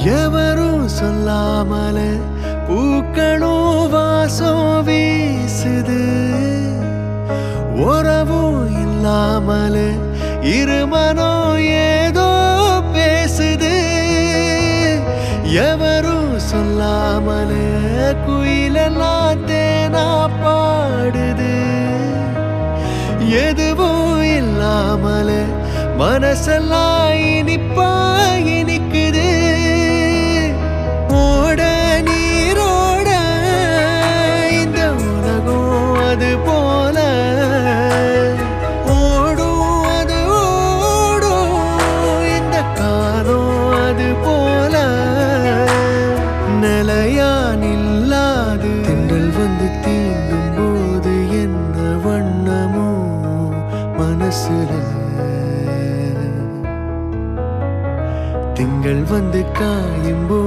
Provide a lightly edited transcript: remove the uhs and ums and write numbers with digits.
எவரும் சொல்லாமல பூக்களும் வாசம் வீசுது. உறவும் இல்லாமல இருமனோ ஏதோ பேசுது. எவரும் சொல்லாமல குயிலெல்லாம் தேனா பாடுது. எதுவும் இல்லாமல மனசெல்லாம் இனிப்பா இனிக்குது. ஓட நீரோட இந்த உலகம் அது போல ஓடும். அது ஓடும் இந்த காலம் அது போல நிலையா நில்லாது. திங்கள் வந்து தீண்டும் போது என்ன வண்ணமோ மனசுல. திங்கள் வந்து காயும் போது